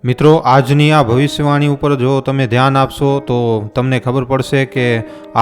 મિત્રો, આજની આ ભવિષ્યવાણી ઉપર જો તમે ધ્યાન આપશો તો તમને ખબર પડશે કે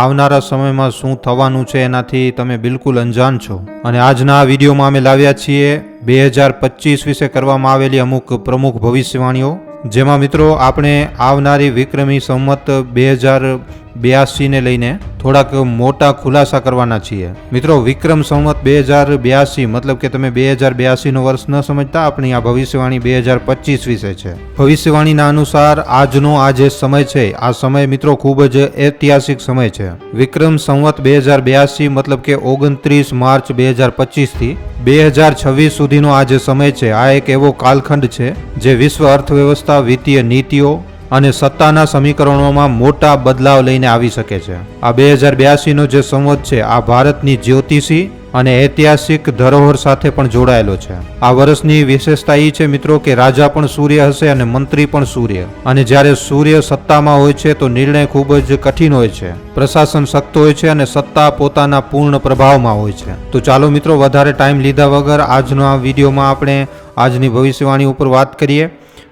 આવનારા સમયમાં શું થવાનું છે એનાથી તમે બિલકુલ અંજાન છો. અને આજના આ વિડીયોમાં અમે લાવ્યા છીએ 2025 વિશે કરવામાં આવેલી અમુક પ્રમુખ ભવિષ્યવાણીઓ, જેમાં મિત્રો આપણે આવનારી વિક્રમી સંમત 2082 ને લઈને થોડાક મોટા ખુલાસા કરવાના છીએ. મિત્રો, વિક્રમ સંમત 2082 મતલબ કે તમે 2082 નો વર્ષ ન સમજતા, આપણી આ ભવિષ્યવાણી 2025 વિશે છે. ભવિષ્યવાણીના અનુસાર આજનો આ જે સમય છે, આ સમય મિત્રો ખૂબ જ ઐતિહાસિક સમય છે. વિક્રમ સંવત 2082 મતલબ કે 29 માર્ચ 2025 થી 2026 સુધીનો આ જે સમય છે, આ એક એવો કાલખંડ છે જે વિશ્વ અર્થવ્યવસ્થા, વિત્તીય નીતિઓ અને સત્તાના સમીકરણોમાં મોટા બદલાવ લઈને આવી શકે છે. આ 2082 નો જે સંવત છે, આ ભારતની જ્યોતિષી અને ઐતિહાસિક ધરોહર સાથે પણ જોડાયેલો છે. આ વર્ષની વિશેષતા એ છે મિત્રો કે રાજા પણ સૂર્ય હશે અને મંત્રી પણ સૂર્ય. અને જ્યારે સૂર્ય સત્તામાં હોય છે તો નિર્ણય ખૂબ જ કઠિન હોય છે, પ્રશાસન સખ્ત હોય છે અને સત્તા પોતાના પૂર્ણ પ્રભાવમાં હોય છે. તો ચાલો મિત્રો, વધારે ટાઈમ લીધા વગર આજનો આ વિડીયોમાં આપણે આજની ભવિષ્યવાણી ઉપર વાત કરીએ.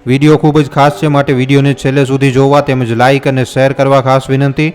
વિડીયો ખૂબ જ ખાસ છે, માટે વિડીયોને છેલ્લે સુધી જોવા તેમજ લાઇક અને શેર કરવા ખાસ વિનંતી.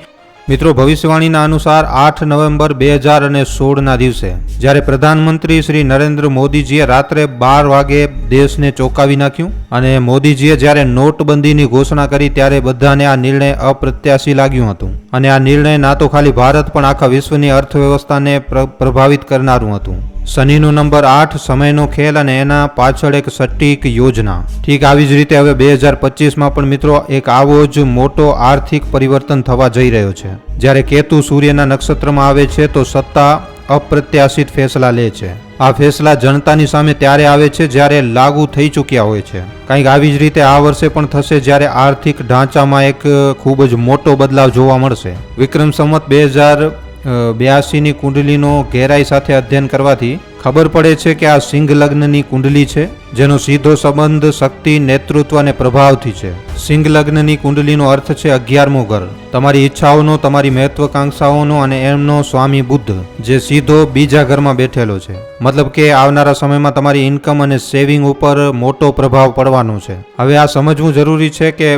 મિત્રો, ભવિષ્યવાણીના અનુસાર 8 નવેમ્બર 2016ના દિવસે જ્યારે પ્રધાનમંત્રી શ્રી નરેન્દ્ર મોદીજીએ રાત્રે 12 વાગે દેશને ચોંકાવી નાખ્યું અને મોદીજીએ જ્યારે નોટબંધીની ઘોષણા કરી ત્યારે બધાને આ નિર્ણય અપ્રત્યાશી લાગ્યું હતું. અને આ નિર્ણય ના તો ખાલી ભારત પણ આખા વિશ્વની અર્થવ્યવસ્થાને પ્રભાવિત કરનારું હતું. શનિનો નંબર 8, સમયનો ખેલ અને એના પાછળ એક સટીક યોજના. ઠીક આવી જ રીતે હવે 2025માં પણ મિત્રો એક આવો જ મોટો આર્થિક પરિવર્તન થવા જઈ રહ્યો છે. જ્યારે કેતુ સૂર્યના નક્ષત્રમાં આવે છે તો સત્તા અપ્રત્યાશિત ફેસલા લે છે. આ ફેસલા જનતાની સામે ત્યારે આવે છે જ્યારે લાગુ થઈ ચૂક્યા હોય છે. કંઈક આવી જ રીતે આ વર્ષે પણ થશે, જ્યારે આર્થિક ઢાંચામાં એક ખૂબ જ મોટો બદલાવ જોવા મળશે. વિક્રમ સંવત 2082ની કુંડલીનો ગહેરાઈ સાથે અધ્યયન કરવાથી ખબર પડે છે કે આ સિંહ લગ્નની કુંડલી છે, જેનો સીધો સંબંધ શક્તિ, નેતૃત્વ અને પ્રભાવથી છે. સિંહ લગ્નની કુંડલીનો અર્થ છે 11મું ઘર, તમારી ઈચ્છાઓનો, તમારી મહત્વાકાંક્ષાઓનો અને એમનો સ્વામી બુદ્ધ, જે સીધો બીજા ઘરમાં બેઠેલો છે. મતલબ કે આવનારા સમયમાં તમારી ઇન્કમ અને સેવિંગ ઉપર મોટો પ્રભાવ પડવાનો છે. હવે આ સમજવું જરૂરી છે કે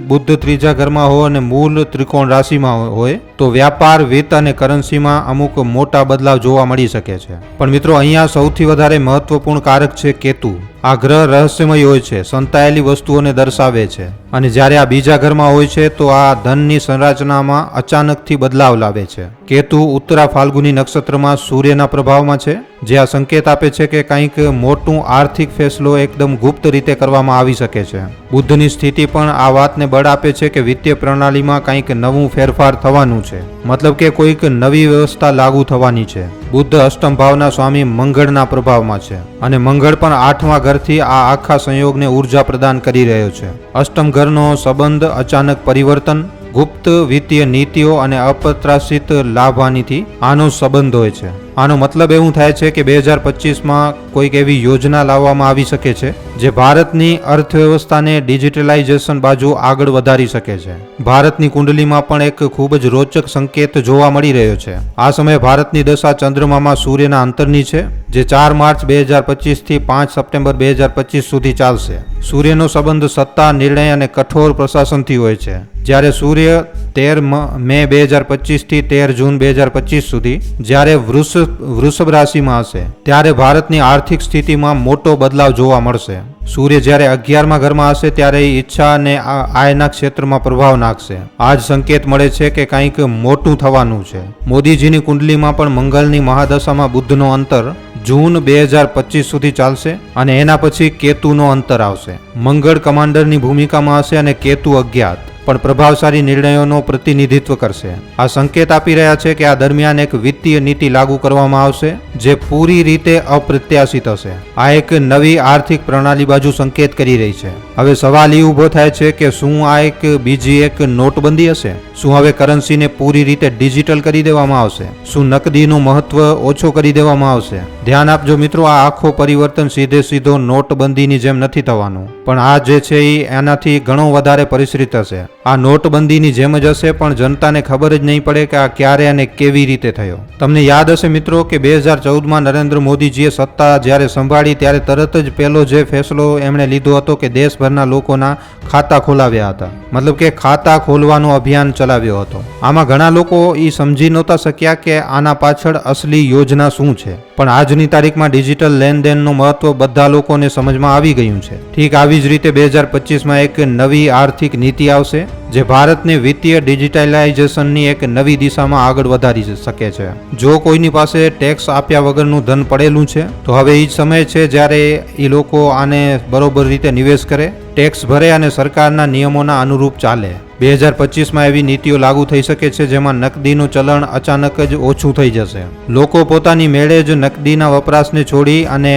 બુદ્ધ ત્રીજા ઘરમાં હોય અને મૂળ ત્રિકોણ રાશિમાં હોય તો વ્યાપાર, વિત્ત અને કરન્સીમાં અમુક મોટા બદલાવ જોવા મળી શકે છે. પણ મિત્રો, અહીંયા સૌથી વધારે મહત્વપૂર્ણ કારક છે કેતુ. આ ગ્રહ રહસ્યમય હોય છે, સંતાયેલી વસ્તુઓને દર્શાવે છે. અને જ્યારે આ બીજા ઘરમાં હોય છે તો આ ધનની સંરચનામાં અચાનકથી બદલાવ લાવે છે. કેતુ ઉત્તરા ફાલ્ગુની નક્ષત્રમાં સૂર્યના પ્રભાવમાં છે, જે આ સંકેત આપે છે કે કંઈક મોટું આર્થિક ફેસલો એકદમ ગુપ્ત રીતે કરવામાં આવી શકે છે. બુદ્ધની સ્થિતિ પણ આ વાતને બળ આપે છે કે વિત્તીય પ્રણાલીમાં કંઈક નવું ફેરફાર થવાનું છે, મતલબ કે કોઈક નવી વ્યવસ્થા લાગુ થવાની છે. બુદ્ધ અષ્ટમ ભાવના સ્વામી મંગળના પ્રભાવમાં છે અને મંગળ પણ 8મા ઘરથી આ આખા સંયોગને ઉર્જા પ્રદાન કરી રહ્યો છે. અષ્ટમ ઘરનો સંબંધ અચાનક પરિવર્તન, ગુપ્ત વિત્તીય નીતિઓ અને અપ્રત્યાશિત લાભહાનિથી આનો સંબંધ હોય છે. આનો મતલબ એવું થાય છે કે 2025માં કોઈક એવી યોજના લાવવામાં આવી શકે છે જે ભારતની અર્થવ્યવસ્થાને ડિજિટલાઇઝેશન બાજુ આગળ વધારી શકે છે. ભારતની કુંડલીમાં પણ એક ખૂબ જ રોચક સંકેત જોવા મળી રહ્યો છે. આ સમયે ભારતની દશા ચંદ્રમામાં સૂર્યના અંતરની છે, જે 4 માર્ચ 2025 થી 5 સપ્ટેમ્બર 2025 સુધી ચાલશે. સૂર્યનો સંબંધ સત્તા, નિર્ણય અને કઠોર પ્રશાસનથી હોય છે. જ્યારે સૂર્ય 13 મે 2025 થી 13 જૂન 2025 સુધી જ્યારે વૃષભ રાશિમાં હશે ત્યારે ભારતની આર્થિક સ્થિતિમાં મોટો બદલાવ જોવા મળશે. સૂર્ય જ્યારે 11મા ઘરમાં હશે ત્યારે ઈચ્છા અને આયના ક્ષેત્રમાં પ્રભાવ નાખશે. આ જ સંકેત મળે છે કે કંઈક મોટું થવાનું છે. મોદીજીની કુંડલીમાં પણ મંગળની મહાદશામાં બુદ્ધનો અંતર જૂન 2025 સુધી ચાલશે અને એના પછી કેતુનો અંતર આવશે. મંગળ કમાન્ડરની ભૂમિકામાં હશે અને કેતુ અજ્ઞાત પણ પ્રભાવશાળી નિર્ણયોનું પ્રતિનિધિત્વ કરશે. આ સંકેત આપી રહ્યા છે કે આ દરમિયાન એક વિત્તીય નીતિ લાગુ કરવામાં આવશે જે પૂરી રીતે અપ્રત્યાશિત હશે. આ એક નવી આર્થિક પ્રણાલી બાજુ સંકેત કરી રહી છે. હવે સવાલ એ ઊભો થાય છે કે શું આ એક બીજી એક નોટબંધી હશે? શું હવે કરન્સીને પૂરી રીતે ડિજિટલ કરી દેવામાં આવશે? શું નકદીનું મહત્વ ઓછો કરી દેવામાં આવશે? ધ્યાન આપજો મિત્રો, આ આખો પરિવર્તન સીધો નોટબંધીની જેમ નથી થવાનું, પણ આ જે છે એ એનાથી ઘણો વધારે પરિષ્કૃત હશે. આ નોટબંધીની જેમ જ હશે, પણ જનતાને ખબર જ નહીં પડે કે આ ક્યારે અને કેવી રીતે થયો. તમને યાદ હશે મિત્રો કે 2014માં નરેન્દ્ર મોદીજીએ સત્તા જ્યારે સંભાળી ત્યારે તરત જ પહેલો જે ફેસલો એમણે લીધો હતો કે દેશભરના લોકોના ખાતા ખોલાવ્યા હતા. મતલબ કે ખાતા ખોલવાનું અભિયાન ચલાવ્યો હતો. આમાં ઘણા લોકો એ સમજી નહોતા શક્યા કે આના પાછળ અસલી યોજના શું છે, પણ આજની તારીખમાં ડિજિટલ લેનદેનનું મહત્વ બધા લોકોને સમજમાં આવી ગયું છે. ઠીક આવી જ રીતે 2025માં એક નવી આર્થિક નીતિ આવશે જે ભારતને વિત્તીય ડિજિટલાઇઝેશનની એક નવી દિશામાં આગળ વધારી શકે છે. જો કોઈની પાસે ટેક્સ આપ્યા વગરનું ધન પડેલું છે તો હવે એ જ સમય છે જ્યારે એ લોકો આને બરોબર રીતે નિવેશ કરે, ટેક્સ ભરે અને સરકારના નિયમોના અનુરૂપ ચાલે. 2025માં એવી નીતિઓ લાગુ થઈ શકે છે જેમાં નકદીનું ચલણ અચાનક જ ઓછું થઈ જશે. લોકો પોતાની મેળે જ નકદીના વપરાશને છોડી અને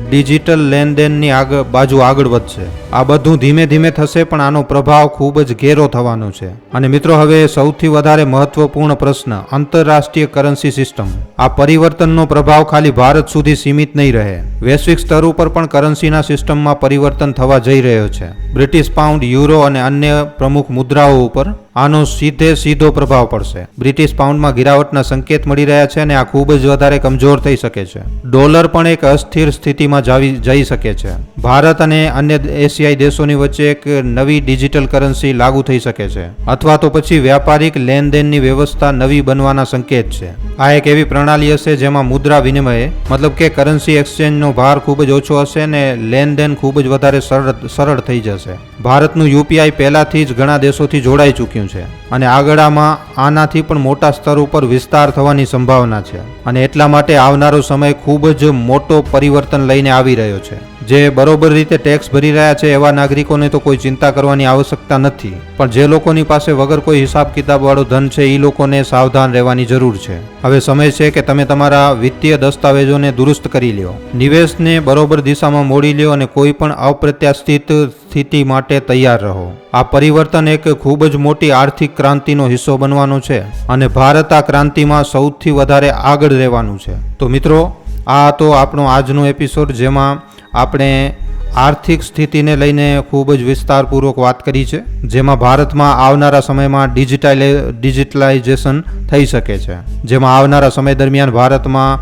ડિજિટલ લેનદેનની બાજુ આગળ વધશે. આ બધું ધીમે ધીમે થશે, પણ આનો પ્રભાવ ખૂબ જ ઘેરો થવાનો છે. અને મિત્રો હવે સૌથી વધારે મહત્વપૂર્ણ પ્રશ્ન, આંતરરાષ્ટ્રીય કરન્સી સિસ્ટમ. આ પરિવર્તનનો પ્રભાવ ખાલી ભારત સુધી સીમિત નહીં રહે. વૈશ્વિક સ્તર ઉપર પણ કરન્સીના સિસ્ટમમાં પરિવર્તન થવા જઈ રહ્યો છે. બ્રિટિશ પાઉન્ડ, યુરો અને અન્ય પ્રમુખ મુદ્રાઓ ઉપર આનો સીધો પ્રભાવ પડશે. બ્રિટિશ પાઉન્ડમાં ગિરાવટના સંકેત મળી રહ્યા છે અને આ ખૂબ જ વધારે કમજોર થઈ શકે છે. ડોલર પણ એક અસ્થિર સ્થિતિમાં જઈ શકે છે. ભારત અને અન્ય એશિયાઈ દેશોની વચ્ચે એક નવી ડિજિટલ કરન્સી લાગુ થઈ શકે છે, અથવા તો પછી વ્યાપારિક લેનદેનની વ્યવસ્થા નવી બનવાના સંકેત છે. આ એક એવી પ્રણાલી હશે જેમાં મુદ્રા વિનિમય મતલબ કે કરન્સી એક્સચેન્જનો ભાર ખૂબ જ ઓછો હશે અને લેનદેન ખૂબ જ વધારે સરળ થઈ જશે. ભારતનું યુપીઆઈ પહેલાથી જ ઘણા દેશોથી જોડાઈ ચૂક્યું છે અને આગળમાં આનાથી પણ મોટા સ્તર ઉપર વિસ્તાર થવાની સંભાવના છે. અને એટલા માટે આવનારો સમય ખૂબ જ મોટો પરિવર્તન લઈને આવી રહ્યો છે. જે બરોબર રીતે ટેક્સ ભરી રહ્યા છે એવા નાગરિકોને તો કોઈ ચિંતા કરવાની આવશ્યકતા નથી, પણ જે લોકોની પાસે વગર કોઈ હિસાબ કિતાબ વાળું ધન છે એ લોકોને સાવધાન રહેવાની જરૂર છે. હવે સમય છે કે તમે તમારા વિત્તીય દસ્તાવેજોને દુરુસ્ત કરી લ્યો, નિવેશને બરોબર દિશામાં મોડી લ્યો અને કોઈ પણ અપ્રત્યાશિત સ્થિતિ માટે તૈયાર રહો. આ પરિવર્તન એક ખૂબ જ મોટી આર્થિક ક્રાંતિનો હિસ્સો બનવાનો છે અને ભારત આ ક્રાંતિમાં સૌથી વધારે આગળ રહેવાનું છે. તો મિત્રો, આ તો આપણો આજનો એપિસોડ જેમાં આપણે આર્થિક સ્થિતિને લઈને ખૂબ જ વિસ્તારપૂર્વક વાત કરી છે, જેમાં ભારતમાં આવનારા સમયમાં ડિજિટલાઇઝેશન થઈ શકે છે, જેમાં આવનારા સમય દરમિયાન ભારતમાં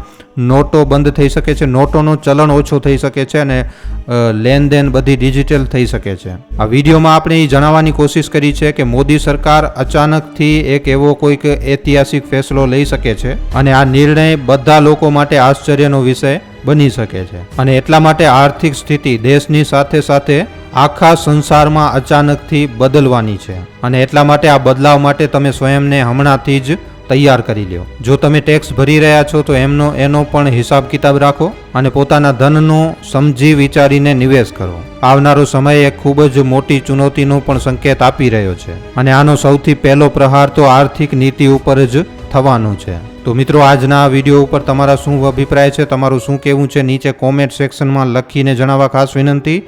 નોટો બંધ થઈ શકે છે, નોટોનો ચલણ ઓછો થઈ શકે છે અને લેનદેન બધી ડિજિટલ થઈ શકે છે. આ વિડીયોમાં આપણે એ જણાવવાની કોશિશ કરી છે કે મોદી સરકાર અચાનકથી એક એવો કોઈક ઐતિહાસિક ફેસલો લઈ શકે છે અને આ નિર્ણય બધા લોકો માટે આશ્ચર્યનો વિષય બની શકે છે. અને એટલા માટે આર્થિક સ્થિતિ દેશની સાથે સાથે આખા સંસારમાં અચાનકથી બદલવાની છે અને એટલા માટે આ બદલાવ માટે તમે સ્વયંને હમણાંથી જ તૈયાર કરી લ્યો. જો તમે ટેક્સ ભરી રહ્યા છો તો એનો પણ હિસાબ કિતાબ રાખો અને પોતાના ધનનો સમજી વિચારીને નિવેશ કરો. આવનારો સમય એક ખૂબ જ મોટી ચુનૌતીનો પણ સંકેત આપી રહ્યો છે અને આનો સૌથી પહેલો પ્રહાર તો આર્થિક નીતિ ઉપર જ થવાનો છે. તો મિત્રો, આજના આ વિડીયો ઉપર તમારા શું અભિપ્રાય છે, તમારું શું કહેવું છે, નીચે કોમેન્ટ સેક્શનમાં લખીને જણાવવા ખાસ વિનંતી.